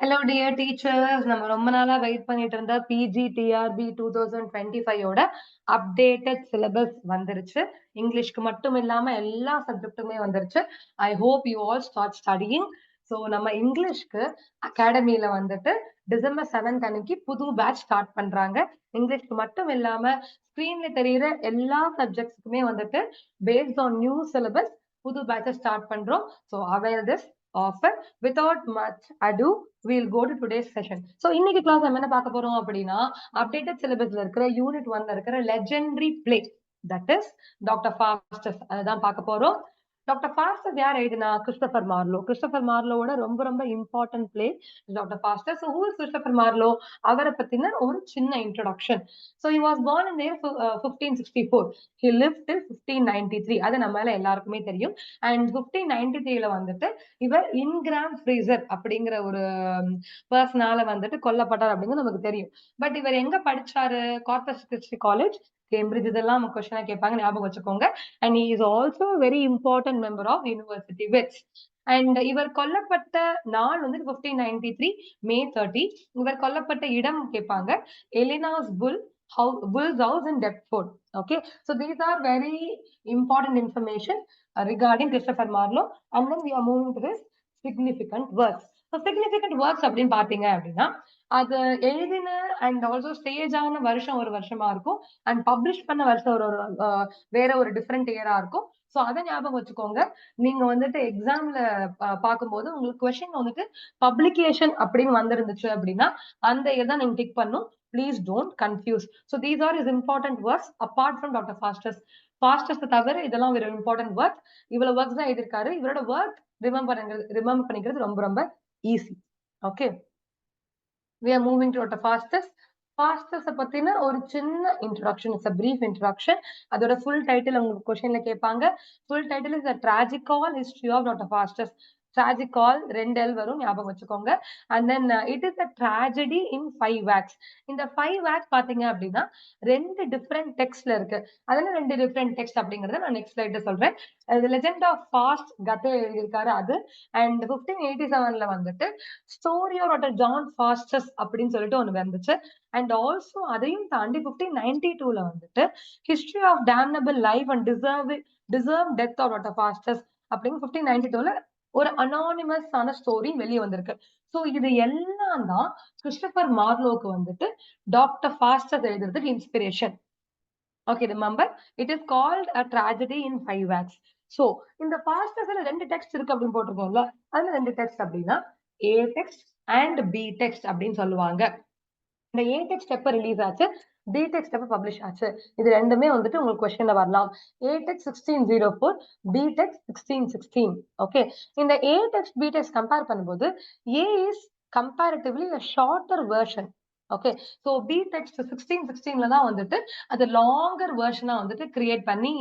Hello dear teachers. நம்ம ரொம்ப நாளா வெயிட் பண்ணிட்டு இருந்த பிஜி டிஆர்பி 2025 ஓட அப்டேட்டட் சிலபஸ் வந்துருச்சு. இங்கிலீஷ்க்கு மட்டும் இல்லாம எல்லா சப்ஜெக்ட்டுமே வந்துருச்சு. I hope you all start studying. So நம்ம இங்கிலீஷ்க்கு அகாடமியில வந்துட்டு டிசம்பர் 7th அன்னைக்கு புது பேட்ச் ஸ்டார்ட் பண்றாங்க. இங்கிலீஷ்க்கு மட்டும் இல்லாம ஸ்கிரீன்ல தெரியிற எல்லா சப்ஜெக்ட்ஸ்க்குமே வந்துட்டு பேஸ்ட் ஆன் நியூ சிலபஸ் புது பேட்சை ஸ்டார்ட் பண்றோம். So aware this offer without much ado we'll go to today's session. So இன்னைக்கு கிளாஸ் நம்ம என்ன பார்க்க போறோம் அப்படின்னா அப்டேட்டட் சிலபஸ்ல இருக்கிற யூனிட் 1ல இருக்கிற legendary play that is doctor Faustus அதான் பார்க்க போறோம். டாக்டர் ஃபாஸ்டஸ் யார் எழுதினா? Christopher Marlowe. கிறிஸ்டோபர் மார்லோவோட ரொம்ப ரொம்ப important play doctor Faustus. Who is Christopher Marlowe? அவரை பத்தின ஒரு சின்ன introduction. So he was born in the year 1564. He lived till 1593. அது நம்ம எல்லாருக்குமே தெரியும். அண்ட் 1593ல வந்துட்டு இவர் இன்கிராம் ஃப்ரீசர் அப்படிங்கிற ஒரு பர்சனால வந்துட்டு கொல்லப்பட்டார் அப்படிங்கிறது நமக்கு தெரியும். பட் இவர் எங்க படிச்சாரு? Corpus Christi college, Cambridge. இதெல்லாம் நம்ம கொஸ்டினா கேட்பாங்க, ஞாபகம் வச்சுக்கோங்க. And he is also a very important member of University Wits. And இவர் கொல்லப்பட்ட நாள் வந்து 1593 May 30. இவர் கொல்லப்பட்ட இடம் கேட்பாங்க, எலினாஸ் Bull's house in Deptford. Okay, so these are very important information regarding Christopher Marlowe. And then we are moving to his significant works. So significant works அப்படின்னு பாத்தீங்க அப்படின்னா அது எழுதின அண்ட் ஆல்சோ ஸ்டேஜ் ஆன வருஷம் ஒரு வருஷமா இருக்கும், அண்ட் பப்ளிஷ் பண்ண வருஷம் ஒரு வேற ஒரு டிஃப்ரெண்ட் இயரா இருக்கும். ஸோ அதை ஞாபகம் வச்சுக்கோங்க. நீங்க வந்துட்டு எக்ஸாம்ல பார்க்கும்போது உங்களுக்கு கொஸ்டின் வந்துட்டு பப்ளிகேஷன் அப்படின்னு வந்திருந்துச்சு அப்படின்னா அந்த இயர் தான் நீங்க டிக் பண்ணும். Please don't confuse. So these are his important works apart from Dr. Faustus. Faustus தவிர இதெல்லாம் ஒரு இம்பார்ட்டன்ட் ஒர்க். இவ்வளவு ஒர்க்ஸ் தான் எழுதியிருக்காரு. இவரோட ஒர்க் ரிமெம்பர் பண்ணிக்கிறது ரொம்ப ரொம்ப easy. Okay, we are moving to Dr. Faustus. Faustus பத்தின ஒரு சின்ன introduction. It's a brief introduction. அதோட ஃபுல் டைட்டில் உங்களுக்கு கொஸ்டின்ல கேட்பாங்க. Full title is a tragical history of Dr. Faustus. tragical 2 L வரும், ஞாபகம் வச்சுக்கோங்க. And then it is a tragedy in 5 acts. இந்த 5 acts பாத்தீங்க அப்படின்னா 2 டிஃப்ரெண்ட் டெக்ஸ்ட்ல இருக்கு. அதெல்லாம் 2 டிஃப்ரெண்ட் டெக்ஸ்ட் அப்படிங்கறத நான் நெக்ஸ்ட் ஸ்லைட்ல சொல்றேன். The Legend of Fast கதை எழுதியிருக்காரு அது. அண்ட் 1587ல வந்துட்டு story of doctor John Faustus அப்படின்னு சொல்லிட்டு ஒண்ணு வந்துச்சு. அண்ட் ஆல்சோ அதையும் தாண்டி 1592ல வந்துட்டு history of damnable life and deserve death of doctor Faustus அப்படின்னு 1592ல ஒரு அனானிமஸ் ஆன ஸ்டோரி வெளியே வந்திருக்கு. சோ இது எல்லாம் தான் கிறிஸ்டோபர் மார்லோக்கு வந்துட்டு டாக்டர் ஃபாஸ்டஸ் எழுதுறதுக்கு inspiration. Okay, remember it is called a tragedy in 5 acts. So இந்த ஃபாஸ்டஸ்ல 2 டெக்ஸ்ட் இருக்கு அப்படின்னு போட்டிருக்கோம்ல, அதுல 2 டெக்ஸ்ட் அப்படின்னா A text and B text அப்படின்னு சொல்லுவாங்க. இந்த ஏ டெக்ஸ்ட் எப்ப ரிலீஸ் ஆச்சு, பி டெக்ஸ்ட் எப்ப பப்ளிஷ் ஆச்சு, இது ரெண்டுமே வந்துட்டு உங்களுக்கு கொஸ்டின்ல வரலாம். A text 1604, B text 1616. Okay, இந்த A text B text compare பண்ணும்போது A is comparatively a shorter version. Okay, so B text 1616ல தான் வந்துட்டு அது லாங்கர் வெர்ஷனா வந்துட்டு கிரியேட் பண்ணி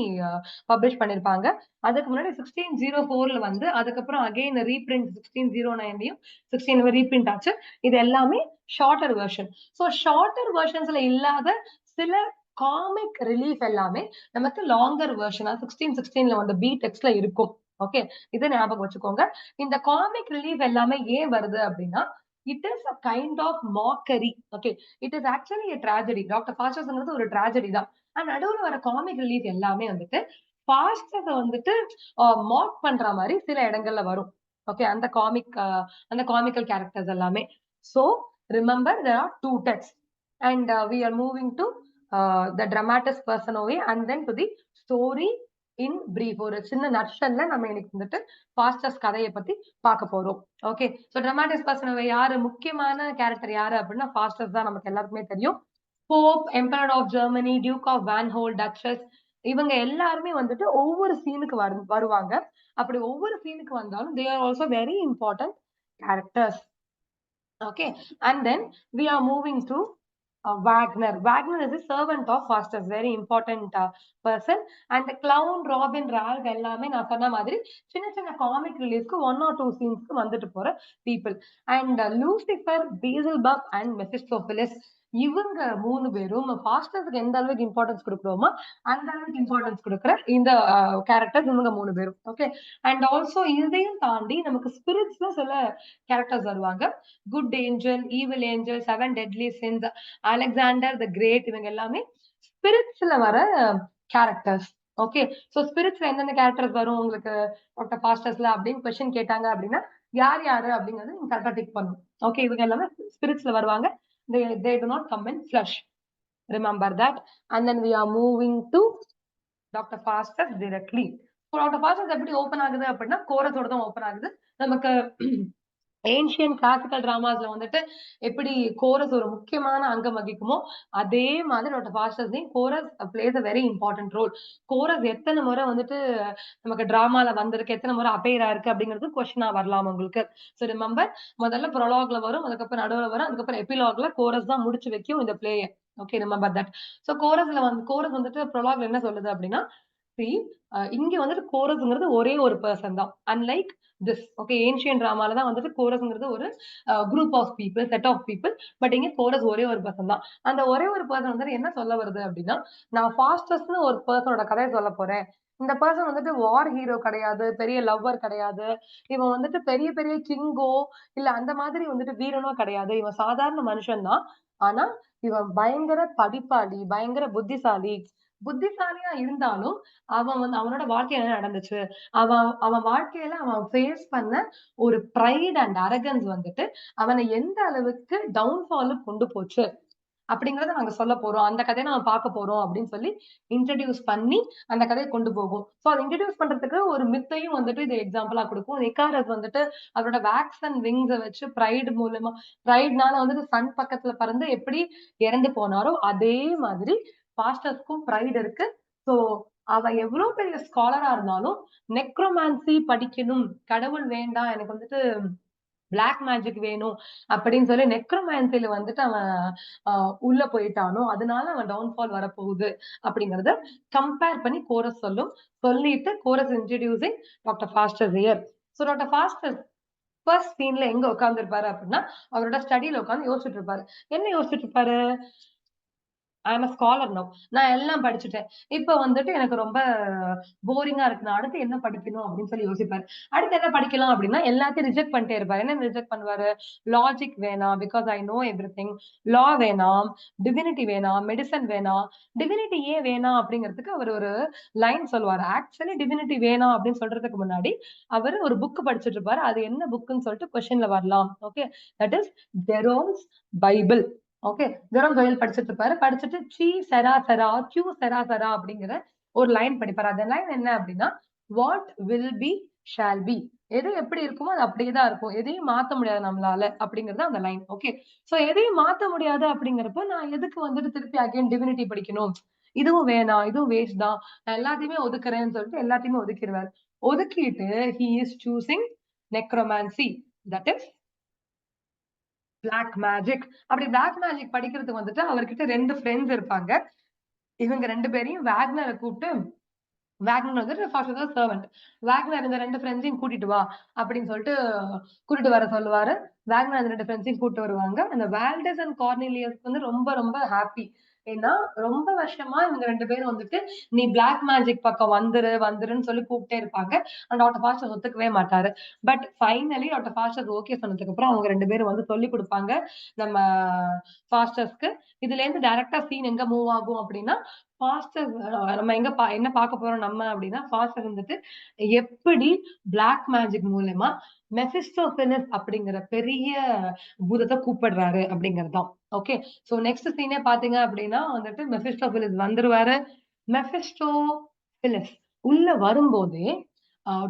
பப்ளிஷ் பண்ணிருப்பாங்க. அதுக்கு முன்னாடி 1604ல வந்து அதுக்கப்புறம் அகைன் ரீபிரிண்ட் 1609லையும் 16 ரீபிரிண்ட் ஆச்சு. இது எல்லாமே ஷார்ட்டர் வெர்ஷன். ஸோ ஷார்ட்டர் வெர்ஷன்ஸ்ல இல்லாத சில காமிக் ரிலீஃப் எல்லாமே நமக்கு லாங்கர் வெர்ஷனா 1616ல வந்து பி டெக்ஸ்ட்ல இருக்கும். ஓகே, இதை ஞாபகம் வச்சுக்கோங்க. இந்த காமிக் ரிலீஃப் எல்லாமே ஏன் வருது அப்படின்னா it is a kind of mockery. Okay, it is actually a tragedy. Doctor ஃபாஸ்டஸ்ங்கிறது ஒரு tragedy தான். ஆனா நடுவுல வர காமிக் ரிலீஃப் எல்லாமே வந்துட்டு ஃபாஸ்டஸ வந்துட்டு மாக் பண்ற மாதிரி சில இடங்கள்ல வரும். ஓகே, அந்த காமிக்கல் கேரக்டர்ஸ் எல்லாமே. So remember there are 2 texts and we are moving to the dramatis personae and then to the story in brief. ஒரு சின்ன நட்ஷல்ல நம்ம இன்னைக்கு வந்துட்டு ஃபாஸ்டஸ் கதையை பத்தி பார்க்க போறோம். ஓகே, சோ dramatis personae யாரு? முக்கியமான கேரக்டர் யாரு அப்படின்னா ஃபாஸ்டஸ் தான், நமக்கு எல்லாருக்குமே தெரியும். Pope, emperor of Germany, duke of Vanholt, duchess, இவங்க எல்லாருமே வந்துட்டு ஒவ்வொரு சீனுக்கு வருவாங்க. அப்படி ஒவ்வொரு சீனுக்கு வந்தாலும் they are also very important characters. Okay, and then we are moving to Wagner. Wagner is a servant of Faustus, very important person. And the clown, Robin, Ralph எல்லாமே நான் சொன்ன மாதிரி சின்ன சின்ன காமிக் ரிலீஸ்க்கு 1 or 2 சீன்ஸ்க்கு வந்துட்டு போற பீப்புள். அண்ட் லூசிஃபர், பீசல்பப் அண்ட் மெஃபிஸ்டோஃபிலிஸ் இவங்க 3 பேரும் ஃபாஸ்டர்ஸ்க்கு எந்த அளவுக்கு இம்பார்ட்டன்ஸ் குடுக்குறோமோ, அந்த அளவுக்கு இம்பார்ட்டன்ஸ் குடுக்குற இந்த கேரக்டர்ஸ் இவங்க 3 பேரும். ஓகே. அண்ட் ஆல்சோ இதையும் தாண்டி நமக்கு ஸ்பிரிட்ஸ்ல சில கேரக்டர்ஸ் வருவாங்க. Good angel, evil angel, 7 deadly sins, Alexander the Great இவங்க எல்லாமே ஸ்பிரிட்ஸ்ல வர கேரக்டர்ஸ். ஓகே. சோ ஸ்பிரிட்ஸ்ல எந்தெந்த கேரக்டர்ஸ் வரும் உங்களுக்கு டாக்டர் ஃபாஸ்டர்ஸ்ல அப்படின்னு கொஸ்டின் கேட்டாங்க அப்படின்னா, யார் யாரு அப்படிங்கறத நீங்க கரெக்ட்டா டிக் பண்ணணும். ஓகே. இவங்க எல்லாமே ஸ்பிரிட்ஸ்ல வருவாங்க. they do not come in flesh. Remember that. And then we are moving to Dr. Fasters directly. Doctor Faustus எப்படி ஓப்பன் ஆகுது அப்படின்னா, கோரஸோட தான் ஓப்பன் ஆகுது. நமக்கு ஏன்ஷியன்ட் கிளாசிக்கல் டிராமாஸ்ல வந்துட்டு எப்படி கோரஸ் ஒரு முக்கியமான அங்கம் வகிக்குமோ, அதே மாதிரி டாக்டர் ஃபாஸ்டர்ஸ்லயும் chorus plays a very important role. Chorus எத்தன முறை வந்துட்டு நமக்கு டிராமால வந்திருக்கு, எத்தன முறை அப்பேர் ஆயிருக்கு அப்படிங்கிறது கொஸ்டினா வரலாம் உங்களுக்கு. சோ ரிமெம்பர், முதல்ல ப்ரோலாக்ல வரும், அதுக்கப்புறம் நடுவுல வரும், அதுக்கப்புறம் எபிலாக்ல கோரஸ் தான் முடிச்சு வைக்கும் இந்த பிளேய. Okay, remember that. So chorus வந்துட்டு ப்ரோலாக்ல என்ன சொல்லுது அப்படின்னா, see, இங்க வந்துட்டு கோரஸ்ங்கிறது ஒரே ஒரு பெர்சன் தான். Unlike this. ஓகே, ஏன்ஷியன்ட் டிராமால தான் வந்துட்டு கோரஸ்ங்கிறது ஒரு group of people, set of people. But இங்க கோரஸ் ஒரே ஒரு பெர்சன் தான். அந்த ஒரே ஒரு பெர்சன் வந்துட்டு என்ன சொல்ல வருது அப்படின்னா, நான் ஃபாஸ்டஸ்ட்னு ஒரு பெர்சனோட கதைய சொல்லப் போறேன். இந்த பெர்சன் வந்துட்டு வார் ஹீரோ கிடையாது, பெரிய லவ்வர் கிடையாது. இவன் வந்துட்டு பெரிய பெரிய கிங்கோ, இல்ல அந்த மாதிரி வந்துட்டு வீரனோ கிடையாது. இவன் சாதாரண மனுஷன் தான். ஆனா, இவன் பயங்கர படிப்பாளி, பயங்கர புத்திசாலி. புத்திசாலியா இருந்தாலும், அவனோட வாழ்க்கையில என்ன நடந்துச்சு? அவன் அவன் வாழ்க்கையில அவன் ஃபேஸ் பண்ண ஒரு பிரைட் அண்ட் அரகன்ஸ் வந்துட்டு, அவன எந்த அளவுக்கு டவுன்ஃபாலுக்கு கொண்டு போச்சு? அப்படிங்கிறத நாங்க சொல்லப் போறோம். அந்த கதைய நம்ம பார்க்க போறோம் அப்படின்னு சொல்லி இன்ட்ரோடியூஸ் பண்ணி அந்த கதைய கொண்டு போகும். சோ அத இன்ட்ரோடியூஸ் பண்றதுக்கு ஒரு மித்தையும் வந்துட்டு இது எக்ஸாம்பிளா குடுக்கும். இக்காரஸ் வந்துட்டு அவரோட வேக்ஸ் அண்ட் விங்ஸ வச்சு பிரைட்னால வந்துட்டு சன் பக்கத்துல பறந்து எப்படி இறந்து போனாரோ, அதே மாதிரி பாஸ்டர்ஸ்க்கும் பிரைட் இருக்கு. சோ அவ எவ்ளோ பெரிய ஸ்காலரா இருந்தாலும், நெக்ரோமான்சி படிக்கணும், கடவுள் வேண்டாம், எனக்கு வந்துட்டு பிளாக் மேஜிக் வேணும் அப்படின்னு சொல்லி நெக்ரோமான்சில வந்துட்டு அவன் அ உள்ள போயிட்டானோ, அதனால அவன் டவுன்ஃபால் வரப்போகுது அப்படிங்கிறத கம்பேர் பண்ணி கோரஸ் சொல்லும். சொல்லிட்டு chorus introducing doctor Faustus here. So doctor Faustus first சீன்ல எங்க உட்கார்ந்திருப்பாரு அப்படின்னா, அவரோட ஸ்டடில உட்கார்ந்து யோசிச்சுட்டு இருப்பாரு. என்ன யோசிச்சுட்டு இருப்பாரு? ஐ அம் அ ஸ்காலர் நவ். நான் எல்லாம் படிச்சுட்டேன். இப்ப வந்துட்டு எனக்கு ரொம்ப போரிங்கா இருக்கு. நான் அடுத்து என்ன படிக்கணும் அப்படின்னு சொல்லி யோசிப்பாரு. அடுத்து என்ன படிக்கலாம் அப்படின்னா, எல்லாத்தையும் ரிஜெக்ட் பண்ணிட்டே இருப்பாரு. என்ன ரிஜெக்ட் பண்ணுவாரு? லாஜிக் வேணாம். Because I know everything. Law வேணாம். டிவினிட்டி வேணாம். மெடிசின் வேணாம். டிவினிட்டி ஏன் வேணாம் அப்படிங்கிறதுக்கு அவர் ஒரு லைன் சொல்லுவாரு. ஆக்சுவலி டிவினிட்டி வேணாம் அப்படின்னு சொல்றதுக்கு முன்னாடி, அவரு ஒரு புக் படிச்சுட்டு இருப்பாரு. அது என்ன புக்ன்னு சொல்லிட்டு கொஸ்டின்ல வரலாம். Okay. That is Jerome's Bible. Okay. Jerome Bible படிச்சுட்டு இருப்பாரு. படிச்சுட்டு சி செரா செரா, கியூ செரா செரா அப்படிங்கிற ஒரு லைன் படிப்பாரு. அந்த லைன் என்ன அப்படின்னா, what will be shall be. எது எப்படி இருக்குமோ அது அப்படியே தான் இருக்கும். எதையும் மாத்த முடியாது நம்மளால அப்படிங்கிறது அந்த லைன். ஓகே. சோ எதையும் மாத்த முடியாது அப்படிங்கிறப்ப நான் எதுக்கு வந்துட்டு திருப்பி அகைன் டிவினிட்டி படிக்கணும்? இதுவும் வேணாம். இதுவும் வேஸ்ட் தான். நான் எல்லாத்தையுமே ஒதுக்குறேன்னு சொல்லிட்டு எல்லாத்தையுமே ஒதுக்கிருவாரு. ஒதுக்கிட்டு he is choosing necromancy. That is black magic. அப்படி பிளாக் மேஜிக் படிக்கிறதுக்கு வந்துட்டு அவர்கிட்ட 2 ஃபிரெண்ட்ஸ் இருப்பாங்க. இவங்க 2 பேரையும் வேக்னர கூப்ட்டு வேக்னர் வந்துட்டு ஃபாஸ்டரோட செர்வன்ட். வேக்னர் இந்த 2 ஃபிரெண்ட்ஸையும் கூட்டிட்டு வா அப்படின்னு சொல்லிட்டு கூட்டிட்டு வர சொல்லுவாரு. வேக்னர் அந்த 2 ஃபிரெண்ட்ஸையும் கூட்டிட்டு வருவாங்க. அந்த வால்டஸ் அண்ட் கார்னேலியஸ் வந்து ரொம்ப ரொம்ப ஹாப்பி. ஏன்னா ரொம்ப வருஷமா இவங்க 2 பேரும் வந்துட்டு நீ பிளாக் மேஜிக் பக்கம் வந்துரு வந்துருன்னு சொல்லி கூப்பிட்டே இருப்பாங்க. டாக்டர் ஃபாஸ்டர் ஒத்துக்கவே மாட்டாரு. But finally doctor Faustus okay சொன்னதுக்கு அப்புறம் அவங்க 2 பேரும் வந்து சொல்லிக் குடுப்பாங்க. நம்ம ஃபாஸ்டர்ஸ்க்கு. இதுலேருந்து டைரக்ட்டா சீன் எங்க மூவ் ஆகும் அப்படின்னா, ஃபாஸ்டர் நம்ம என்ன பார்க்க போறோம் நம்ம அப்படின்னா, ஃபாஸ்டர் வந்துட்டு எப்படி பிளாக் மேஜிக் மூலியமா மெஃபிஸ்டோஃபிலிஸ் அப்படிங்கிற பெரிய பூதத்த கூப்பிடுறாரு அப்படிங்கிறது தான். ஓகே. சோ நெக்ஸ்ட் சீனே பார்த்தீங்க அப்படின்னா வந்துட்டு மெஃபிஸ்டோஃபிலிஸ் வந்துருவாரு. மெஃபிஸ்டோஃபிலிஸ் உள்ள வரும்போதே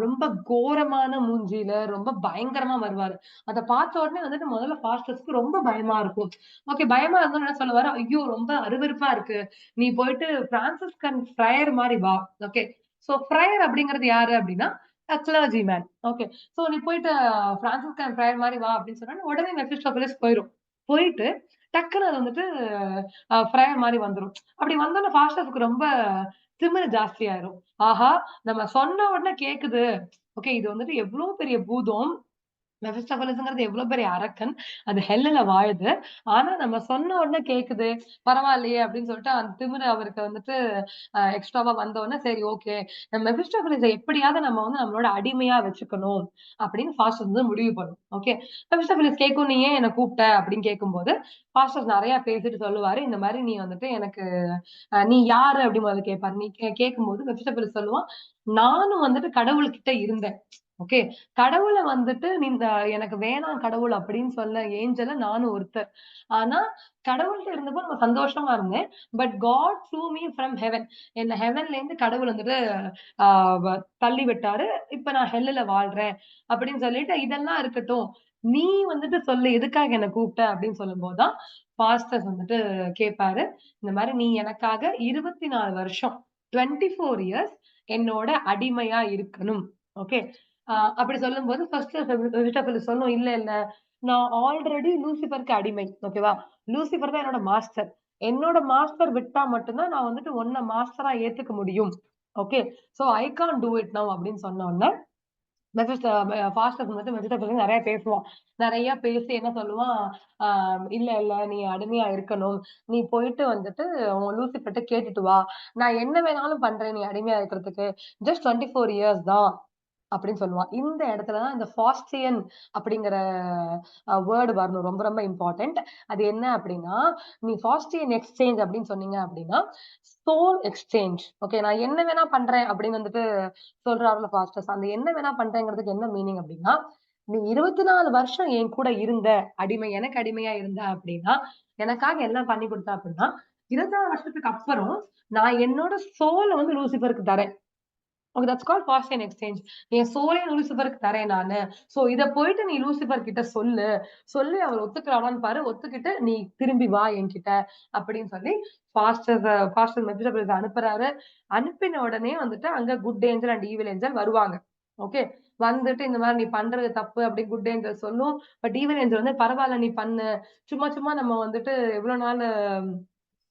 ரொம்ப கோரமான மூஞ்சியில ரொம்ப பயங்கரமா வருவாரு. அத பார்த்த உடனே வந்துட்டு முதல்ல ஃபாஸ்டர்ஸ்க்கு ரொம்ப பயமா இருக்கும். ஓகே, பயமா இருந்தோனே என்ன சொல்லுவாரு, "ஐயோ! ரொம்ப அருவருப்பா இருக்கு. நீ போயிட்டு பிரான்சிஸ்கன் ஃப்ரையர் மாரி வா." ஓகே. சோ ஃப்ரையர் அப்படிங்கிறது யாரு அப்படின்னா, கிளர்ஜி மேன். ஓகே. சோ நீ போயிட்டு பிரான்சிஸ்கன் ஃப்ரையர் மாரி வா அப்படின்னு சொன்னோனே, உடனே மெஃபிஸ்டோஃபிலிஸ் போயிரும். போயிட்டு டக்குனு அது வந்துட்டு ஃப்ரையர் மாரி வந்துரும். அப்படி வந்தோனே ஃபாஸ்டர்ஸ்க்கு ரொம்ப திமிரு ஜாஸ்தியாயிரும். ஆஹா! நம்ம சொன்ன உடனே கேக்குது. ஓகே. இது வந்துட்டு எவ்ளோ பெரிய பூதம். மெஃபிஸ்டோபலிஸ்ங்கிறது எவ்வளோ பெரிய அரக்கன். அது ஹெல்லுல வாழுது. ஆனா நம்ம சொன்ன உடனே கேட்குது. பரவாயில்லையே அப்படின்னு சொல்லிட்டு அந்த திமிரு அவருக்கு வந்துட்டு எக்ஸ்ட்ராவா வந்தோனே, சரி ஓகே. நம்ம மெஃபிஸ்டோபலிஸ எப்படியாவது நம்ம வந்து நம்மளோட அடிமையா வச்சுக்கணும் அப்படின்னு ஃபாஸ்டர் வந்து முடிவு பண்ணும். ஓகே. மெஃபிஸ்டோபலிஸ் கேட்கும், "நீ ஏன் என்ன கூப்பிட்ட?" அப்படின்னு கேட்கும்போது, ஃபாஸ்டர் நெறைய பேசிட்டு சொல்லுவாரு. இந்த மாரி நீ வந்துட்டு எனக்கு "நீ யாரு?" அப்படின்னு முதல்ல கேட்பாரு. நீ கேட்கும்போது மெஃபிஸ்டோபலிஸ் சொல்லுவான், "நானும் வந்துட்டு கடவுள்கிட்ட இருந்தேன்." ஓகே. கடவுள வந்துட்டு நீ இந்த எனக்கு வேணாம் கடவுள் அப்படின்னு சொன்ன ஏஞ்சல்ல நானும் ஒருத்தர். ஆனா, கடவுள்ட்ட இருந்தப்போ நான் சந்தோஷமா இருந்தேன். But God threw me from heaven. என்ன ஹெவன்லேருந்து கடவுள் வந்துட்டு ஆ வ தள்ளி விட்டாரு. இப்ப நான் ஹெல்லுல வாழ்றேன். அப்படின்னு சொல்லிட்டு இதெல்லாம் இருக்கட்டும். நீ வந்துட்டு சொல்லு எதுக்காக என்ன கூப்பிட்ட? அப்படின்னு சொல்லும்போது தான், பாஸ்டர் வந்துட்டு கேட்பாரு. இந்த மாரி நீ எனக்காக 24 வருஷம் 24 இயர்ஸ் என்னோட அடிமையா இருக்கணும். ஓகே. அப்படி சொல்லும்போது ஃபர்ஸ்ட் வெஜிடபிள் சொல்லும். இல்ல, இல்ல. நான் ஆல்ரெடி லூசிஃபருக்கு அடிமை. ஓகேவா? லூசிஃபர் தான் என்னோட மாஸ்டர். என்னோட மாஸ்டர் விட்டா மட்டும் தான் நான் வந்துட்டு உன்ன மாஸ்டரா ஏத்துக்க முடியும். Okay. So I can't do it now அப்படின்னு சொன்ன உடனே ஃபாஸ்டர் வந்துட்டு வெஜிடபிள் நெறைய பேசுவான். நெறைய பேசி என்ன சொல்லுவான், ஆ இல்ல, இல்ல நீ அடிமையா இருக்கணும். நீ போயிட்டு வந்துட்டு உன் லூசிஃபர்ட்ட கேட்டுட்டு வா. நான் என்ன வேணாலும் பண்றேன் நீ அடிமையா இருக்கிறதுக்கு. ஜஸ்ட் 24 இயர்ஸ் தான். அப்படின்னு சொல்லுவான். இந்த இடத்துல தான் இந்த ஃபாஸ்டியன் அப்படிங்கிற வேர்ட் வரணும். ரொம்ப ரொம்ப இம்பார்ட்டன்ட். அது என்ன அப்படின்னா, நீ ஃபாஸ்டியன் எக்ஸ்சேஞ்ச் அப்படின்னு சொன்னீங்க அப்படின்னா, சோல் எக்ஸ்சேஞ்ச். ஓகே. நான் என்ன வேணா பண்றேன் அப்படின்னு வந்துட்டு சொல்றாருல்ல ஃபாஸ்டர்ஸ். அந்த என்ன வேணா பண்றேங்கிறதுக்கு என்ன மீனிங் அப்படின்னா, நீ 24 வருஷம் என் கூட இருந்த, எனக்கு அடிமையா இருந்த அப்படின்னா, எனக்காக எல்லாம் பண்ணி குடுத்த அப்படின்னா, 24 வருஷத்துக்கு அப்புறம் நான் என்னோட சோல வந்து லூசிஃபருக்கு தரேன். Okay. That's called Faust and exchange. என் சோலயே லூசிஃபருக்கு தரேன் நானு. சோ இத போயிட்டு நீ லூசிஃபர் கிட்ட சொல்லு. சொல்லி அவர் ஒத்துக்கிறானான்னு பாரு. ஒத்துக்கிட்டு நீ திரும்பி வா என்கிட்ட அப்படின்னு சொல்லி பாஸ்டர் மெத்யூசபெத் அனுப்புறாரு. அனுப்பின உடனே வந்துட்டு அங்க good angel and evil angel வருவாங்க. ஓகே. வந்துட்டு இந்த மாரி நீ பண்றது தப்பு அப்படி குட் ஏஞ்சல் சொல்லும். பட் ஈவில் ஏஞ்சல் வந்து பரவால்ல நீ பண்ணு. சும்மா சும்மா நம்ம வந்துட்டு எவ்வளோ நாளு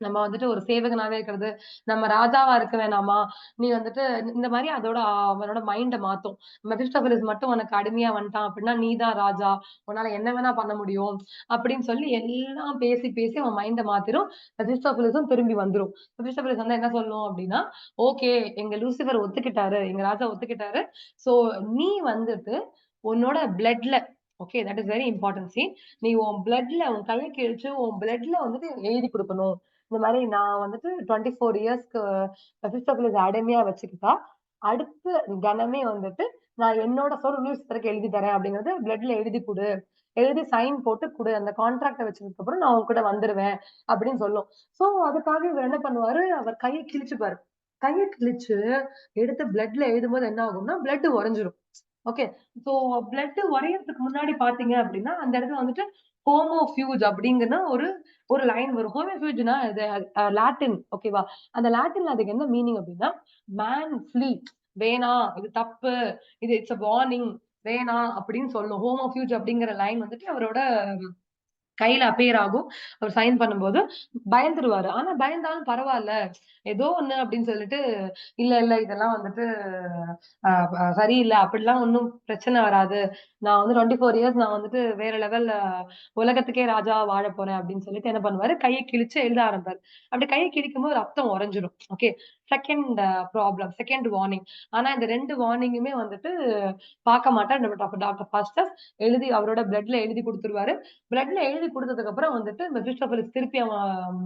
நம்ம வந்துட்டு ஒரு சேவகனாவே இருக்கிறது. நம்ம ராஜாவா இருக்க வேணாமா? நீ வந்துட்டு இந்த மாரி அதோட அவனோட மைண்ட மாத்தும். மெஃபிஸ்டோபலிஸ் மட்டும் உனக்கு அடிமையா வந்துட்டான் அப்டின்னா, நீ தான் ராஜா. உன்னால என்ன வேணா பண்ண முடியும். அப்டின்னு சொல்லி எல்லாம் பேசி, பேசி அவன் மைண்ட மாத்திரும். மெஃபிஸ்டோபலிஸும் திரும்பி வந்துரும். மெஃபிஸ்டோபலிஸ் வந்து என்ன சொல்லும் அப்டின்னா, ஓகே எங்க லூசிஃபர் ஒத்துக்கிட்டாரு. எங்க ராஜா ஒத்துக்கிட்டாரு. சோ நீ வந்துட்டு உன்னோட பிளட்ல okay that is very important scene. நீ உன் பிளட்ல உன் கைய கிழிச்சு உன் பிளட்ல வந்துட்டு எழுதி குடுக்கணும். இந்த மாரி நான் வந்துட்டு 24 இயர்ஸ்க்கு மெஃபிஸ்டோபலிஸ் அடிமையா வச்சுக்கிட்டா, அடுத்த கணமே வந்துட்டு நான் என்னோட சோல் லூசிஃபருக்கு எழுதி தரேன் அப்படிங்கிறத பிளட்ல எழுதி குடு. எழுதி சைன் போட்டு குடு. அந்த கான்ட்ராக்ட்ட வச்சதுக்கு அப்புறம் நான் உன் கூட வந்துருவேன் அப்படின்னு சொல்லும். சோ அதுக்காக இவர் என்ன பண்ணுவாரு, அவர் கைய கிழிச்சுப்பாரு. கைய கிழிச்சு எடுத்து பிளட்ல எழுதும்போது என்ன ஆகும்னா, பிளட் உறைஞ்சிரும். ஓகே. சோ பிளட் உறையறதுக்கு முன்னாடி பார்த்தீங்க அப்படின்னா, அந்த இடத்துல வந்துட்டு ஹோமோஃபியூஜ் அப்படிங்கன ஒரு ஒரு லைன் வரும். ஹோமோஃபியூஜ்னா இது லாட்டின் ஓகேவா? அந்த லாட்டின்ல அதுக்கு என்ன மீனிங் அப்படின்னா, மேன் ஃப்ளீ வேணாம், இது தப்பு, இது இட்ஸ் அ வார்னிங் வேணாம் அப்படின்னு சொல்லும். ஹோமோஃபியூஜ் அப்படிங்கிற லைன் வந்துட்டு அவரோட கையில அப்பியர் ஆகும். அவர் சைன் பண்ணும்போது பயந்துருவாரு. ஆனா பயந்தாலும் பரவால்ல. ஏதோ ஒண்ணு அப்படின்னு சொல்லிட்டு, இல்ல, இல்ல இதெல்லாம் வந்துட்டு அ அ சரியில்ல. அப்படிலாம் ஒண்ணும் பிரச்சனை வராது. நான் வந்து 24 இயர்ஸ் நான் வந்துட்டு வேற லெவல்ல உலகத்துக்கே ராஜாவா வாழப் போறேன் அப்படின்னு சொல்லிட்டு என்ன பண்ணுவாரு, கைய கிழிச்சு எழுத ஆரம்பிப்பாரு. அப்படி கைய கிழிக்கும்போது ரத்தம் உறைஞ்சிரும். Okay. Second problem, second warning. ஆனா இந்த 2 வார்னிங்குமே வந்துட்டு பார்க்க மாட்டார். நம்ம டாக்டர் ஃபாஸ்டர் எழுதி அவரோட பிளட்ல எழுதி குடுத்துருவாரு. பிளட்ல எழுதி குடுத்ததுக்கு அப்புறம் வந்துட்டு மெஃபிஸ்டோபலிஸ் திருப்பி அவன்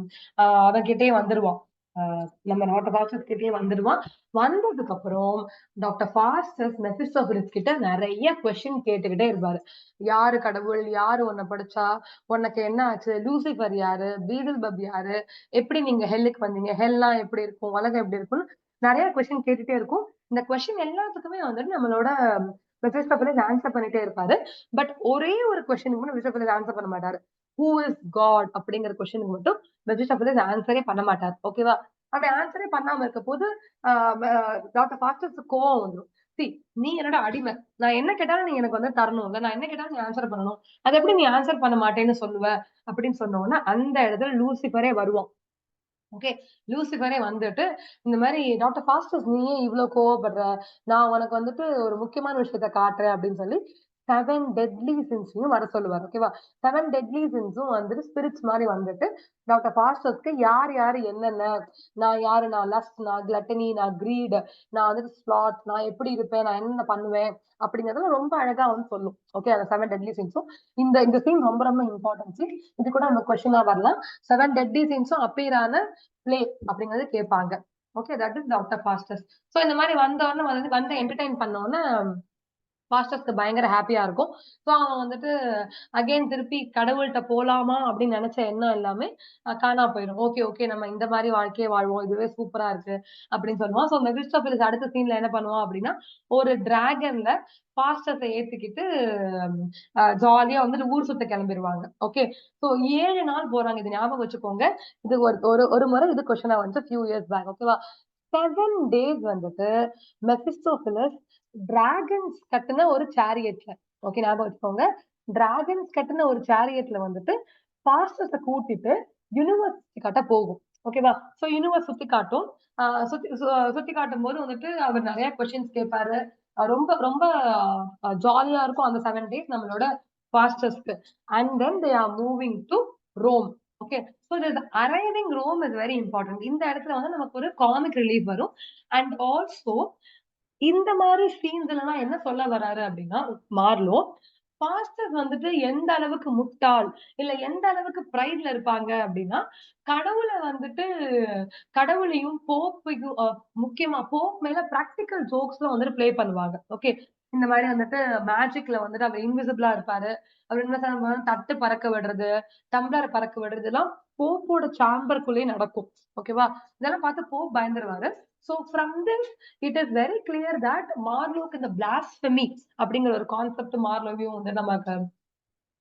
அவன் கிட்டயே வந்துருவான். அ நம்ம டாக்டர் ஃபாஸ்டர்ஸ் கிட்டயே வந்துருவான். வந்ததுக்கு அப்புறம் டாக்டர் ஃபாஸ்டர்ஸ் மெஃபிஸ்டோபலிஸ் கிட்ட நெறைய கொஸ்டின் கேட்டுக்கிட்டே இருப்பாரு. யாரு கடவுள்? யாரு உன்ன படைச்சா? உனக்கு என்ன ஆச்சு? லூசிஃபர் யாரு? பீல்செபூப் யாரு? எப்படி நீங்க ஹெல்லுக்கு வந்தீங்க? ஹெல்லாம் எப்படி இருக்கும்? உலகம் எப்படி இருக்கும்னு நெறைய கொஸ்டின் கேட்டுட்டே இருக்கும். இந்த கொஸ்டின் எல்லாத்துக்குமே வந்துட்டு நம்மளோட மெஃபிஸ்டோபலிஸ் ஆன்ஸர் பண்ணிட்டே இருப்பாரு. பட் ஒரே ஒரு கொஸ்டினுக்கு மட்டும் மெஃபிஸ்டோபலிஸ் ஆன்ஸர் பண்ண மாட்டாரு. Who is God? அப்படிங்கிற கொஸ்டினுக்கு மட்டும் மெஃபிஸ்டோபலிஸ் ஆன்ஸரே பண்ண மாட்டாரு. ஓகேவா? அப்படி ஆன்ஸரே பண்ணாம இருக்கப்போது, அ ம டாக்டர் ஃபாஸ்டர்ஸ்க்கு கோவம் வந்துரும். "சி நீ என்னோட அடிமை. நான் என்ன கேட்டாலும் நீ எனக்கு வந்து தரணும்ல. நான் என்ன கேட்டாலும் நீ ஆன்ஸர் பண்ணணும். அத எப்படி நீ ஆன்ஸர் பண்ண மாட்டேன்னு சொல்லுவ?" அப்படின்னு சொன்ன உடனே, அந்த இடத்துல லூசிஃபரே வருவான். ஓகே. லூசிஃபரே வந்துட்டு, இந்த மாரி "டாக்டர் ஃபாஸ்டர்ஸ் நீ ஏன் இவ்ளோ கோவப்படுற? நான் உனக்கு வந்துட்டு ஒரு முக்கியமான விஷயத்த காட்டுறேன்" அப்படின்னு சொல்லி, 7 டெட்லி சின்ஸையும் வர சொல்லுவாரு. ஓகேவா? 7 டெட்லி சின்ஸும் வந்துட்டு ஸ்பிரிட்ஸ் மாரி வந்துட்டு, டாக்டர் ஃபாஸ்டர்ஸ்க்கு யார் யாரு என்னென்ன, நான் யாரு, நான் லஸ்ட், நான் கிளட்டனி, நான் கிரீட், நான் வந்துட்டு ஸ்லாத், நான் எப்படி இருப்பேன், நான் என்னென்ன பண்ணுவேன், அப்படிங்கிறதெல்லாம் ரொம்ப அழகா வந்து சொல்லும். ஓகே, அந்த 7 டெட்லி சின்ஸும். இந்த இந்த சீன் ரொம்ப ரொம்ப இம்பார்ட்டன்ட் சீன். இது கூட நம்ம கொஸ்டினா வரலாம். 7 டெட்லி சின்ஸும் அப்பீர் ஆன பிளே அப்படிங்கிறது கேட்பாங்க. Okay, that is doctor Faustus. So இந்த மாரி வந்தோனே வந்து என்டர்டெயின் பண்ணோனே ஃபாஸ்டர்ஸ்க்கு பயங்கர ஹாப்பியா இருக்கும். ஸோ அவன் வந்துட்டு அகைன் திருப்பி கடவுள்ட்ட போலாமா அப்படின்னு நெனச்ச எண்ணம் எல்லாமே காணாம போயிரும். ஓகே, ஓகே நம்ம இந்த மாரி வாழ்க்கைய வாழ்வோம். இதுவே சூப்பரா இருக்கு அப்படின்னு சொல்லுவான். ஸோ மெஃபிஸ்டோஃபெலிஸ் அடுத்த சீன்ல என்ன பண்ணுவான் அப்படின்னா, ஒரு டிராகன்ல ஃபாஸ்டர்ஸ ஏத்திக்கிட்டு ஜாலியா வந்துட்டு ஊர் சுத்த கெளம்பிருவாங்க. ஓகே. ஸோ 7 நாள் போறாங்க. இது ஞாபகம் வச்சுக்கோங்க. இது ஒரு ஒரு ஒரு முறை இது கொஸ்டினா வந்துச்சு ஃபியூ இயர்ஸ் பேக். ஓகேவா? 7 டேஸ் வந்துட்டு மெஃபிஸ்டோஃபிலிஸ் டிராகன்ஸ் கட்டுன ஒரு சேரியட்ல. ஓகே, ஞாபகம் வச்சுக்கோங்க. டிராகன்ஸ் கட்டுன ஒரு சேரியட்ல வந்துட்டு பாஸ்டர்ஸ கூட்டிட்டு யுனிவர்சிட்டி காட்ட போகும். ஓகேவா? சோ யுனிவர்ஸ் சுத்தி காட்டும். அ சுத்தி சு சுத்தி காட்டும்போது வந்துட்டு அவர் நெறைய கொஸ்டின்ஸ் கேட்பாரு. ரொம்ப ரொம்ப ஜாலியா இருக்கும் அந்த 7 டேஸ் நம்மளோட பாஸ்டர்ஸ்க்கு. And then they are moving to Rome. Okay. So this arriving Rome is very important. இந்த இடத்துல வந்து நமக்கு ஒரு காமிக் ரிலீஃப் வரும். அண்ட் ஆல்சோ இந்த மாரி சீன்ஸ்லலாம் என்ன சொல்ல வராரு அப்டின்னா, மார்லோ, பாஸ்டர்ஸ் வந்துட்டு எந்த அளவுக்கு முட்டாள், இல்ல எந்த அளவுக்கு பிரைட்ல இருப்பாங்க அப்டின்னா, கடவுள வந்துட்டு கடவுளையும், போப்பையும் முக்கியமா போப் மேல பிராக்டிகல் ஜோக்ஸ்லாம் வந்துட்டு ப்ளே பண்ணுவாங்க. ஓகே. இந்த மாரி வந்துட்டு மேஜிக்ல வந்துட்டு அவர் இன்விசிபிளா இருப்பாரு. அவர் என்ன பண்ணுவாரு, தட்டு பறக்க விடுறது, டம்ளர் பறக்க விடுறதெல்லாம் போப்போட சேம்பர்க்குள்ளயே நடக்கும். ஓகேவா? இதெல்லாம் பார்த்து போப் பயந்துருவாரு. So from this it is very clear that மார்லோக்கு இந்த பிளாஸ்பெமி அப்படிங்கிற ஒரு கான்செப்ட் மார்லோவையும் வந்து நமக்கு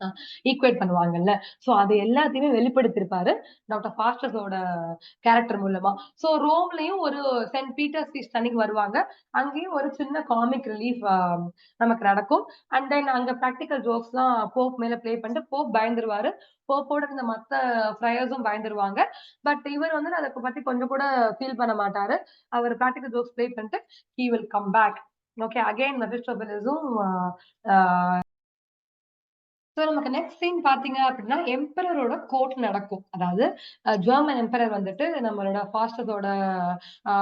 அ ஈக்குவேட் பண்ணுவாங்கல்ல. சோ அது எல்லாத்தையுமே வெளிப்படுத்தியிருப்பாரு. டாக்டர் ஃபாஸ்டர்ஸோட கேரக்டர் மூலமா. சோ ரோம்லயும் ஒரு செயின்ட் பீட்டர்ஸ் ஃபீஸ்ட் அன்னைக்கு வருவாங்க. அங்கேயும் ஒரு சின்ன காமிக் ரிலீஃப் நமக்கு நடக்கும். அண்ட் தென் அங்க பிராக்டிகல் ஜோக்ஸ்லாம் போப் மேல ப்ளே பண்ணிட்டு போப் பயந்துருவாரு. போப்போட இருந்த மத்த ஃப்ரையர்ஸும் பயந்துருவாங்க. பட் இவர் வந்து அத பத்தி கொஞ்சம் கூட ஃபீல் பண்ண மாட்டாரு. அவர் பிராக்டிகல் ஜோக்ஸ் ப்ளே பண்ணிட்டு he will come back. Okay. Again மெஃபிஸ்டோபெலிஸும் அ சோ நமக்கு நெக்ஸ்ட் சீன் பார்த்தீங்க அப்டின்னா, எம்பரரோட கோர்ட் நடக்கும். அதாவது ஜெர்மன் எம்பரர் வந்துட்டு நம்மளோட ஃபாஸ்டஸோட அ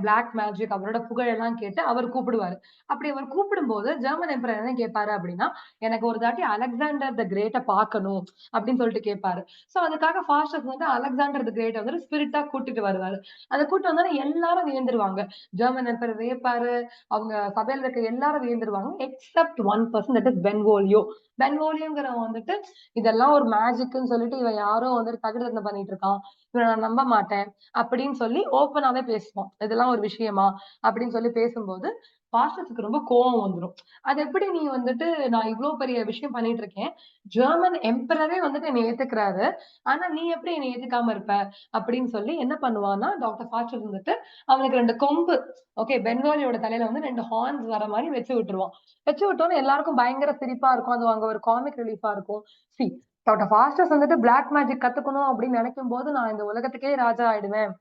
பிளாக் மேஜிக் அவரோட புகழெல்லாம் கேட்டு அவர் கூப்பிடுவாரு. அப்படி அவர் கூப்பிடும்போது ஜெர்மன் எம்பரர் என்ன கேட்பாரு அப்டின்னா, "எனக்கு ஒரு தாட்டி அலெக்சாண்டர் த கிரேட்ட பார்க்கணும்" அப்டின்னு சொல்லிட்டு கேட்பாரு. சோ அதுக்காக ஃபாஸ்டஸ் வந்து அலெக்சாண்டர் த கிரேட்ட வந்து ஸ்பிரிட்டா கூட்டிட்டு வருவாரு. அத கூட்டிட்டு வந்தோனே எல்லாரும் வியந்துருவாங்க. German emperor வியப்பாரு. அவங்க சபையில இருக்க எல்லாரும் வியந்துருவாங்க. Except one person that is Benvolio. பென்வோலியோங்கிறவன் வந்துட்டு, இதெல்லாம் ஒரு மேஜிக்ன்னு சொல்லிட்டு, இவன் யாரோ வந்துட்டு தகுதண்டனை பண்ணிட்டு இருக்கான். இவன நான் நம்ப மாட்டேன். அப்படின்னு சொல்லி ஓப்பனாவே பேசுவான். இதெல்லாம் ஒரு விஷயமா? அப்படின்னு சொல்லி பேசும்போது, பாஸ்டர்ஸ்க்கு ரொம்ப கோவம் வந்துரும். அது எப்படி நீ வந்துட்டு நான் இவ்ளோ பெரிய விஷயம் பண்ணிட்டு இருக்கேன். ஜெர்மன் எம்பரரே வந்துட்டு என்னை ஏத்துக்கிறாரு. ஆனா நீ எப்படி என்னை ஏத்துக்காம இருப்ப? அப்படின்னு சொல்லி என்ன பண்ணுவான்னா, டாக்டர் பாஸ்டர் வந்துட்டு அவனுக்கு 2 கொம்பு ஓகே பென்வாலியோட தலையில வந்து 2 ஹார்ன்ஸ் வர மாரி வச்சு விட்டுருவான். வச்சு விட்டோனே எல்லாருக்கும் பயங்கர சிரிப்பா இருக்கும். அது அங்க ஒரு காமிக் ரிலீஃபா இருக்கும். சி டாக்டர் ஃபாஸ்டர்ஸ் வந்துட்டு பிளாக் மேஜிக் கத்துக்கணும் அப்படின்னு நினைக்கும்போது, நான் இந்த உலகத்துக்கே ராஜா ஆயிடுவேன்.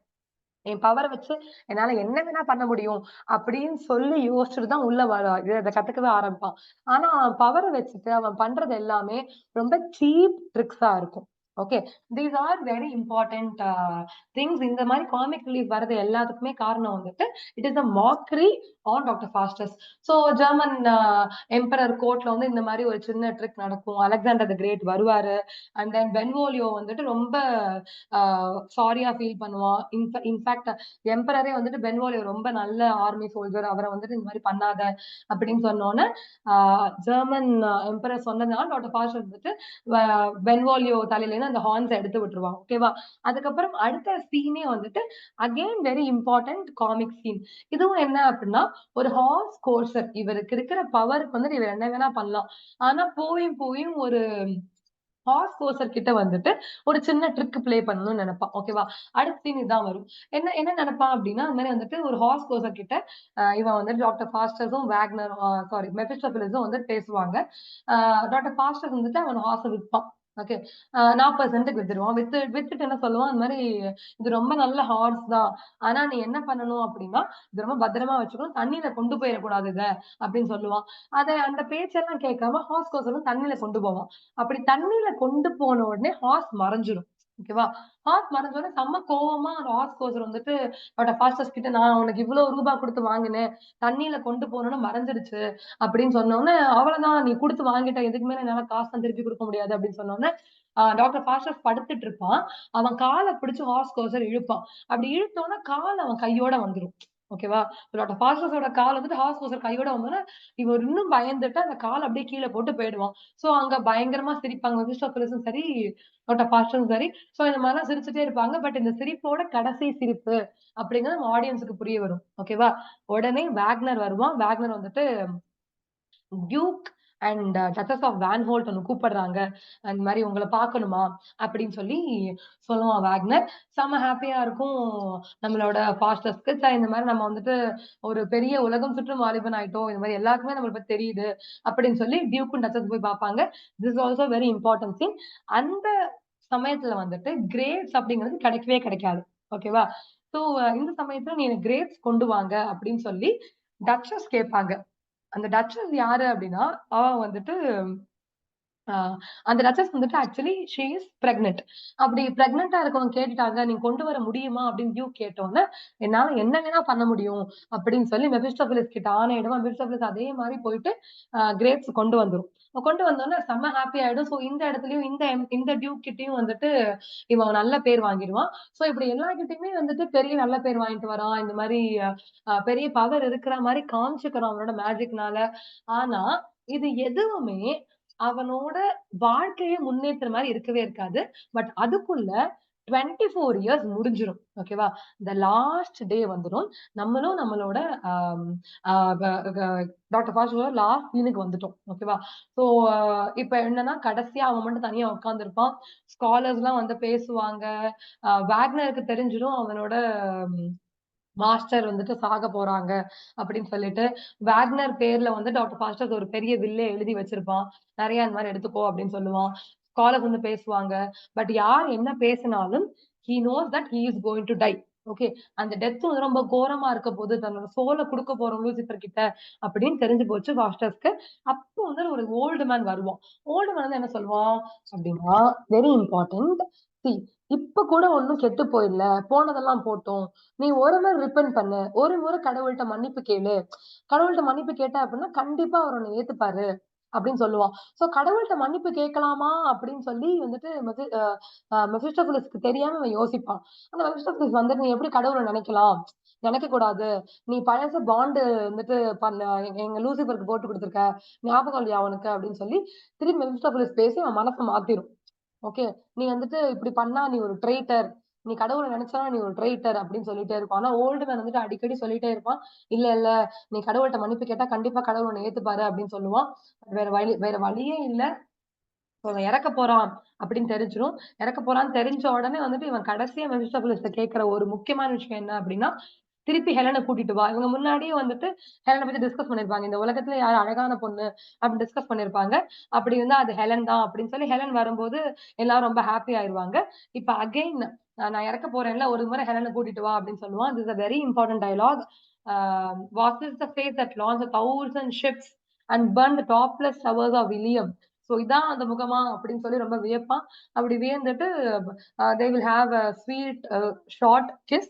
என் பவர வச்சு என்னால என்ன வேணா பண்ண முடியும். அப்படின்னு சொல்லி யோசிச்சுட்டு தான் உள்ள இத கத்துக்கவே ஆரம்பிப்பான். ஆனா பவர வச்சுட்டு அவன் பண்றது எல்லாமே ரொம்ப சீப் ட்ரிக்ஸா இருக்கும். Okay. These are very important things. இந்த மாரி காமிக் ரிலீஃப் வரது எல்லாத்துக்குமே காரணம் வந்துட்டு, it is a mockery on doctor Faustus. So German emperor கோர்ட்ல வந்து இந்த மாரி ஒரு சின்ன ட்ரிக் நடக்கும். அலெக்சாண்டர் தி கிரேட் வருவாரு. அண்ட் தென் பென்வோலியோ வந்துட்டு ரொம்ப ஆ சாரியா ஃபீல் பண்ணுவான். இன்ஃபாக்ட் எம்பரரே வந்துட்டு பென்வோலியோ ரொம்ப நல்ல ஆர்மி சோல்ஜர். அவர வந்துட்டு இந்த மாரி பண்ணாத அப்படின்னு சொன்னோனே, ஆ ஜெர்மன் எம்பரர் சொன்னதுனால டாக்டர் ஃபாஸ்டர் வந்துட்டு வ பென்வோலியோ தலையிலேருந்து அந்த ஹார்ன்ஸ எடுத்து விட்டுருவாங்க. ஓகேவா? அதுக்கப்புறம் அடுத்த சீனே வந்துட்டு again very important comic scene. இதுவும் என்ன அப்படின்னா, ஒரு ஹார்ஸ் கோர்சர் இவருக்கு இருக்கிற பவருக்கு வந்துட்டு இவர் என்ன வேணா பண்ணலாம். ஆனா போயும் போயும் ஒரு ஹார்ஸ் கோர்சர் கிட்ட வந்துட்டு ஒரு சின்ன ட்ரிக் ப்ளே பண்ணணும்னு நெனைப்பான். ஓகேவா? அடுத்த சீன் இதான் வரும். என்ன என்ன நெனைப்பான் அப்டின்னா, இந்த மாரி வந்துட்டு ஒரு ஹார்ஸ் கோர்சர் கிட்ட இவன் வந்துட்டு டாக்டர் ஃபாஸ்டர்ஸும் வேக்னரும் சாரி மெஃபிஸ்டோஃபெலிஸும் வந்து பேசுவாங்க. அ டாக்டர் ஃபாஸ்டர்ஸ் வந்துட்டு அவன் ஹார்ஸ விப்பான். ஓகே. 40% வித்துருவான். வித்துட்டு என்ன சொல்லுவான், அந்த மாரி இது ரொம்ப நல்ல ஹார்ஸ் தான். ஆனா நீ என்ன பண்ணணும் அப்டின்னா, இது ரொம்ப பத்திரமா வச்சுக்கணும். தண்ணீல கொண்டு போயிறக்கூடாது இத அப்டின்னு சொல்லுவான். அந்த பேச்செல்லாம் கேட்காம ஹார்ஸ்கோசரம் தண்ணீல கொண்டு போவான். அப்படி தண்ணீல கொண்டு போன உடனே ஹார்ஸ் மறைஞ்சிரும். ஓகேவா? ஹார்ஸ் மறைஞ்ச உடனே செம்ம கோவமா அந்த ஹார்ஸ்கோசர் வந்துட்டு அவனோட ஃபாஸ்டர்ஸ் கிட்ட நான் உனக்கு இவ்ளோ ரூபா குடுத்து வாங்கினேன். தண்ணீல கொண்டு போனோனே மறைஞ்சிருச்சு அப்டின்னு சொன்னோனே, அவ்வளதான் நீ குடுத்து வாங்கிட்ட. இதுக்கு மேல என்னால காசுலாம் திருப்பி குடுக்க முடியாது அப்டின்னு சொன்னோனே, டாக்டர் ஃபாஸ்டர்ஸ் படுத்துட்டு இருப்பான். அவன் கால பிடிச்சு ஹார்ஸ்கோசர் இழுப்பான். அப்படி இழுத்தோனே கால் அவன் கையோட வந்துரும். ஓகேவா? டாக்டர் ஃபாஸ்டர்ஸோட கால் வந்துட்டு ஹார்ஸ்கோசர் கையோட வந்தோனே, இவன் இன்னும் பயந்துட்டு அந்த கால அப்படியே கீழ போட்டு போயிடுவான். சோ அங்க பயங்கரமா சிரிப்பாங்க. மெஃபிஸ்டோஃபெலிஸும் சரி, டாக்டர் ஃபாஸ்டரும் சரி. சோ இந்த மாரிலாம் சிரிச்சுட்டே இருப்பாங்க. பட் இந்த சிரிப்போட கடைசி சிரிப்பு அப்படிங்கிறது நம்ம ஆடியன்ஸ்க்கு புரிய வரும். ஓகேவா? உடனே வேக்னர் வருவான். வேக்னர் வந்துட்டு டியூக் அண்ட் டச்சஸ் ஆஃப் வான்ஹோல்ட் ஒண்ணு கூப்பிடுறாங்க. அந்த மாரி உங்கள பார்க்கணுமா? அப்படின்னு சொல்லி சொல்லுவான் வேக்னர். செம்ம ஹேப்பியா இருக்கும் நம்மளோட ஃபாஸ்டர்ஸ்க்கு. இந்த மாரி நம்ம வந்துட்டு ஒரு பெரிய உலகம் சுற்றும் வாலிபன் ஆயிட்டோம். இந்த மாரி எல்லாருக்குமே நம்மள பத்தி தெரியுது. அப்படின்னு சொல்லி டியூக்கும் டச்சஸ் போய் பார்ப்பாங்க. This is also very important thing. அந்த சமயத்துல வந்துட்டு கிரேப்ஸ் அப்படிங்கிறது கிடைக்கவே கிடைக்காது. ஓகேவா? ஸோ இந்த சமயத்துல நீ எனக்கு கிரேப்ஸ் கொண்டு வாங்க அப்படின்னு சொல்லி டச்சஸ் கேட்பாங்க. அந்த டச்சஸ் யாரு அப்டின்னா, அவ வந்துட்டு அ அந்த டச்சஸ் வந்துட்டு ஆக்சுவலி ஷி இஸ் பிரெக்னன்ட். அப்படி பிரெக்னன்ட்டா இருக்கவங்க கேட்டுட்டாங்க, "நீங்க கொண்டு வர முடியுமா?" அப்படின்னு டியூக் கேட்டோனே, "என்னால என்ன வேணா பண்ண முடியும்." அப்படின்னு சொல்லி மெஃபிஸ்டோஃபெலிஸ் கிட்ட ஆணையிடுவான். மெஃபிஸ்டோஃபெலிஸ் அதே மாரி போயிட்டு கிரேப்ஸ் கொண்டு வந்துரும். கொண்டு வந்தோனே செம்ம ஹாப்பி ஆயிடும். ஸோ இந்த இடத்துலயும் இந்த டியூக் கிட்டயும் வந்துட்டு இவன் நல்ல பேர் வாங்கிடுவான். ஸோ இப்படி எல்லார்கிட்டயுமே வந்துட்டு பெரிய நல்ல பேர் வாங்கிட்டு வரான். இந்த மாரி பெரிய பவர் இருக்கிற மாரி காமிச்சுக்கிறான் அவனோட மேஜிக்னால. ஆனா, இது எதுவுமே அவனோட வாழ்க்கைய முன்னேத்துற மாரி இருக்கவே இருக்காது. பட் அதுக்குள்ள 24 இயர்ஸ் முடிஞ்சிரும். ஓகேவா? த லாஸ்ட் டே வந்துரும். நம்மளும் நம்மளோட அம் அ க க டாக்டர் ஃபாஸ்டரோட லாஸ்ட் சீனுக்கு வந்துட்டோம். ஓகேவா? ஸோ இப்ப என்னன்னா, கடைசியா அவன் மட்டும் தனியா உட்கார்ந்திருப்பான். ஸ்காலர்ஸ்லாம் வந்து பேசுவாங்க. வேக்னருக்கு தெரிஞ்சிரும் அவனோட மாஸ்டர் வந்துட்டு சாக போறாங்க அப்படின்னு சொல்லிட்டு, வேக்னர் பேர்ல வந்து டாக்டர் ஃபாஸ்டர்ஸ் ஒரு பெரிய வில்லே எழுதி வச்சிருப்பான். நெறைய இந்த மாரி எடுத்துக்கோ அப்படின்னு சொல்லுவான். ஸ்காலர்ஸ் வந்து பேசுவாங்க. பட் யார் என்ன பேசினாலும், he knows that he is going to die. Okay. அந்த டெத் வந்து ரொம்ப கோரமா இருக்க போது, தன்னோட சோல குடுக்க போறோம் லூசிஃபர் கிட்ட அப்படின்னு தெரிஞ்சு போச்சு ஃபாஸ்டர்ஸ்க்கு. அப்போ வந்து ஒரு ஓல்டு மேன் வருவான். ஓல்டு மேன் வந்து என்ன சொல்லுவான் அப்படின்னா, வெரி இம்பார்ட்டன்ட். சி இப்ப கூட ஒண்ணும் கெட்டு போயிடல. போனதெல்லாம் போட்டும். நீ ஒரு முறை ரிப்பென்ட் பண்ணு. ஒரு முறை கடவுள்ட்ட மன்னிப்பு கேளு. கடவுள்ட்ட மன்னிப்பு கேட்ட அப்படின்னா, கண்டிப்பா அவர் உன்ன ஏத்துப்பாரு. அப்படின்னு சொல்லுவான். சோ கடவுள்ட்ட மன்னிப்பு கேட்கலாமா? அப்படின்னு சொல்லி வந்துட்டு மெஃபிஸ்டோஃபெலிஸ்க்கு தெரியாம அவன் யோசிப்பான். ஆனா மெஃபிஸ்டோஃபெலிஸ் வந்துட்டு, "நீ எப்படி கடவுள நினைக்கலாம்? நினைக்கக் கூடாது. நீ பழசு பாண்ட் வந்துட்டு பண்ண எங்க லூசிஃபருக்கு போட்டு குடுத்துருக்க. ஞாபகம் இல்லையா உனக்கு?" அப்படின்னு சொல்லி திரும்பி மெஃபிஸ்டோஃபெலிஸ் பேசி அவன் மனச மாத்திரும். ஓகே. "நீ வந்துட்டு இப்படி பண்ணா நீ ஒரு ட்ரைட்டர். நீ கடவுள நினைச்சா நீ ஒரு ட்ரைட்டர்" அப்படின்னு சொல்லிட்டே இருப்பான். ஆனா ஓல்டு மேன் வந்துட்டு அடிக்கடி சொல்லிட்டே இருப்பான். "இல்ல, இல்ல. நீ கடவுள்ட்ட மன்னிப்பு கேட்டா கண்டிப்பா கடவுள் உன்ன ஏத்துப்பாரு" அப்படின்னு சொல்லுவான். வேற வழியே இல்ல. அவன் இறக்க போறான் அப்படின்னு தெரிஞ்சிரும். இறக்க போறான்னு தெரிஞ்ச உடனே வந்துட்டு இவன் கடைசியா மெஃபிஸ்டோஃபெலிஸ்ட்ட கேட்கிற ஒரு முக்கியமான விஷயம் என்ன அப்படின்னா, திருப்பி ஹெலன கூட்டிட்டு வா. இவங்க முன்னாடியே வந்துட்டு ஹெலன பத்தி டிஸ்கஸ் பண்ணியிருப்பாங்க. இந்த உலகத்துல யாரு அழகான பொண்ணு அப்படின்னு டிஸ்கஸ் பண்ணியிருப்பாங்க. அப்படி இருந்தா அது ஹெலன் தான் அப்படின்னு சொல்லி ஹெலன் வரும்போது எல்லாரும் ரொம்ப ஹாப்பி ஆயிருவாங்க. இப்ப அகைன் நான் இறக்க போறேன்ல, ஒரு முறை ஹெலன கூட்டிட்டு வா அப்படின்னு சொல்லுவான். This is a very important dialogue. Ah what is the face that launch 1000 ships and burn the topless towers of Ilium. So இதான் அந்த முகமா அப்படின்னு சொல்லி ரொம்ப வியப்பான். அப்படி வியந்துட்டு they will have a sweet short kiss.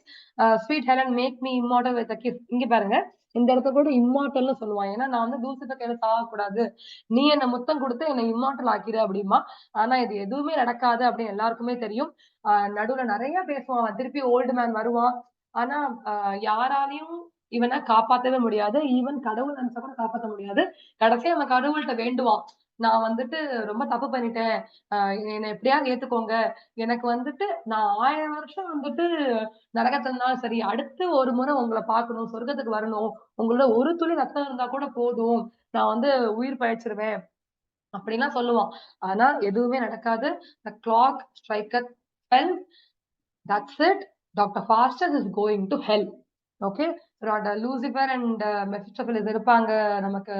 Sweet Helen make me immortal with a kiss. இங்க பாருங்க. இந்த இடத்த கூட இம்மார்டல்ன்னு சொல்லுவான். ஏன்னா நான் வந்து லூசிஃபர் கையில சாகக்கூடாது. நீ என்ன முத்தம் குடுத்து என்ன இம்மார்டல் ஆக்கிரு அப்படிம்பான். ஆனா இது எதுவுமே நடக்காது அப்படின்னு எல்லாருக்குமே தெரியும். நடுவுல நெறைய பேசுவான். அவன் திருப்பி ஓல்டு மேன் வருவான். ஆனா அ யாராலயும் இவன காப்பாத்தவே முடியாது. ஈவன் கடவுள் நெனச்சா கூட காப்பாத்த முடியாது. கடைசியா அவன் கடவுள்ட்ட வேண்டுவான். நான் வந்துட்டு ரொம்ப தப்பு பண்ணிட்டேன். அ என்ன எப்படியாவது ஏத்துக்கோங்க. எனக்கு வந்துட்டு நான் 1000 வருஷம் வந்துட்டு நரகத்துல இருந்தாலும் சரி, அடுத்து ஒரு முறை உங்கள பார்க்கணும், சொர்க்கத்துக்கு வரணும். உங்களோட ஒரு துளி ரத்தம் இருந்தா கூட போதும். நான் வந்து உயிர் பிழைச்சுருவேன். அப்படிலாம் சொல்லுவான். ஆனா எதுவுமே நடக்காது. The clock strikes 12. That's it. Doctor Faustus is going to hell. Okay. Lucifer and Mephistopheles இருப்பாங்க நமக்கு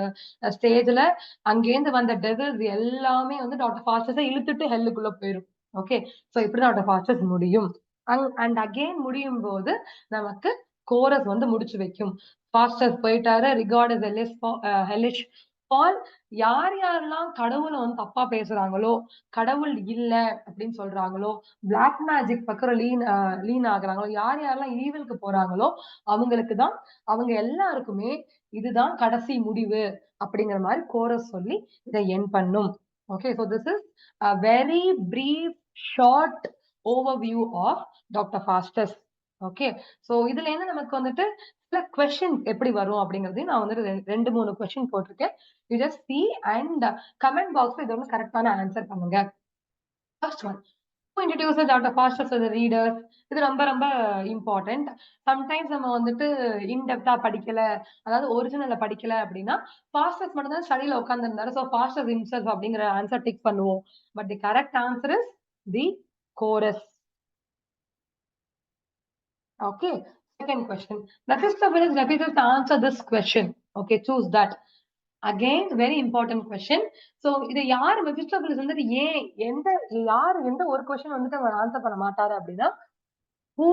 ஸ்டேஜ்ல. அங்கேருந்து வந்த டெவில்ஸ் எல்லாமே வந்து டாக்டர் ஃபாஸ்டஸ இழுத்துட்டு ஹெல்லுக்குள்ள போயிரும். ஓகே. சோ இப்படிதான் டாக்டர் ஃபாஸ்டஸ் முடியும். அண்ட் அகைன் முடியும்போது நமக்கு கோரஸ் வந்து முடிச்சு வைக்கும். ஃபாஸ்டஸ் போயிட்டாரு. Regard his hellish fall. யார் யாரெல்லாம் கடவுள வந்து தப்பா பேசுறாங்களோ, கடவுள் இல்ல அப்படின்னு சொல்றாங்களோ, பிளாக் மேஜிக் பக்கம் லீன் ஆகுறாங்களோ, யார் யாரெல்லாம் ஈவிலுக்கு போறாங்களோ, அவங்களுக்கு தான் அவங்க எல்லாருக்குமே இதுதான் கடைசி முடிவு அப்படிங்கிற மாதிரி கோரஸ் சொல்லி இதை எண்ட் பண்ணும். Okay, so this is a very brief, short overview of Dr. Faustus. Okay, so இதுல என்ன நமக்கு வந்துட்டு சில கொஸ்டின்ஸ் எப்படி வரும் அப்படிங்கறதையும் நான் வந்துட்டு 2-3 கொஸ்டின் போட்டிருக்கேன். You just see and comment பாக்ஸ்ல இது ஒன்று கரெக்டான ஆன்சர் பண்ணுங்க. First one, who introduces Dr. Faustus to the readers? இது ரொம்ப ரொம்ப இம்பார்ட்டன்ட். சம்டைம்ஸ் நம்ம வந்துட்டு இன்டெப்தா படிக்கல, அதாவது ஒரிஜினல்ல படிக்கல அப்படின்னா ஃபாஸ்டஸ் மட்டும் தான் ஸ்டடியில உட்கார்ந்துருந்தாரு, சோ ஃபாஸ்டஸ் ஹிம்செல்ஃப் அப்படிங்கிற ஆன்சர் டிக் பண்ணுவோம். But the correct answer is the chorus. Okay. Second question. Mephistopheles refuses to answer this question. Okay, choose that. Again, very important question. So, இதை யார் மெஃபிஸ்டோஃபெலிஸ் வந்துட்டு ஏன் எந்த ஒரு கொஸ்டின் வந்துட்டு அவர் ஆன்சர் பண்ண மாட்டாரு அப்படின்னா, who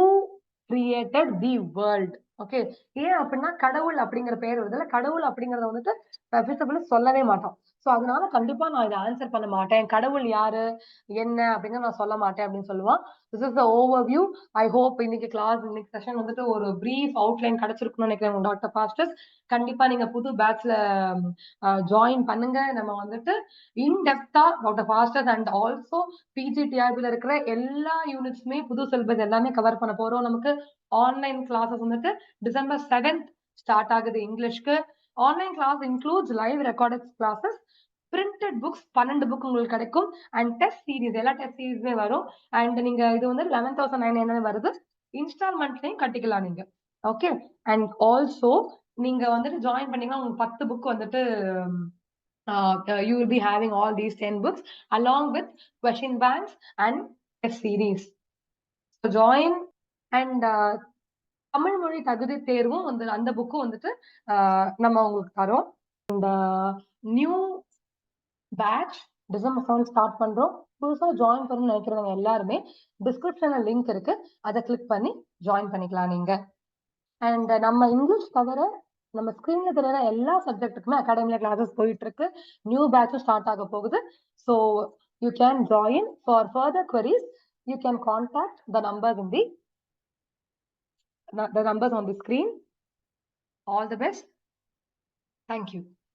created the world? Okay, ஏன் அப்படின்னா கடவுள் அப்படிங்கிற பெயர் வருதுல, கடவுள் அப்படிங்கறத வந்துட்டு மெஃபிஸ்டோஃபெலிஸ் சொல்லவே மாட்டோம். சோ அதனால கண்டிப்பா நான் இதை ஆன்சர் பண்ண மாட்டேன். கடவுள் யாரு என்ன அப்படிங்கறத நான் சொல்ல மாட்டேன் அப்படின்னு சொல்லுவான். This is the overview. I hope இன்னைக்கு கிளாஸ், இன்னைக்கு செஷன் வந்துட்டு ஒரு பிரீஃப் அவுட்லைன் கிடைச்சிருக்கும்னு நினைக்கிறேன் டாக்டர் ஃபாஸ்டஸ். கண்டிப்பா நீங்க புது பேட்ச்ல ஜாயின் பண்ணுங்க. நம்ம வந்துட்டு இன்டெப்தா டாக்டர் ஃபாஸ்டஸ் அண்ட் ஆல்சோ பிஜிடிஆர்பில இருக்கிற எல்லா யூனிட்ஸுமே புது சிலபஸ் எல்லாமே கவர் பண்ண போறோம். நமக்கு ஆன்லைன் கிளாஸஸ் வந்துட்டு December 7th ஸ்டார்ட் ஆகுது இங்கிலீஷ்க்கு. Online class includes live recorded classes, printed books 12 book உங்களுக்கு கிடைக்கும், அண்ட் டெஸ்ட் சீரிஸ் எல்லா டெஸ்ட் சீரிஸுமே வரும். அண்ட் நீங்க இது வந்து 11,900 வருது. இன்ஸ்டால்மெண்ட்லயும் கட்டிக்கலாம் நீங்க. ஓகே, அண்ட் ஆல்சோ நீங்க வந்துட்டு ஜாயின் பண்ணீங்கன்னா உங்களுக்கு 10 புக் வந்துட்டு you will be having all these 10 books along with question banks and test series. So join and Tamil மொழி தகுதி தேர்வும் வந்து அந்த புக்கும் வந்துட்டு நம்ம உங்களுக்கு தரோம். இந்த நியூ பேட்ச் December 7 ஸ்டார்ட் பண்றோம். புதுசா ஜாயின் பண்ணணும்னு நினைக்கிறவங்க எல்லாருமே டிஸ்கிரிப்ஷன்ல லிங்க் இருக்கு, அதை கிளிக் பண்ணி ஜாயின் பண்ணிக்கலாம் நீங்க. அண்ட் நம்ம இங்கிலீஷ் தவிர நம்ம ஸ்கிரீன்ல தெரியாத எல்லா சப்ஜெக்ட்டுக்குமே அகாடமில கிளாஸஸ் போயிட்டு இருக்கு. நியூ பேட்சும் ஸ்டார்ட் ஆக போகுது. So you can join. For further queries you can contact the numbers on the screen. All the best. Thank you.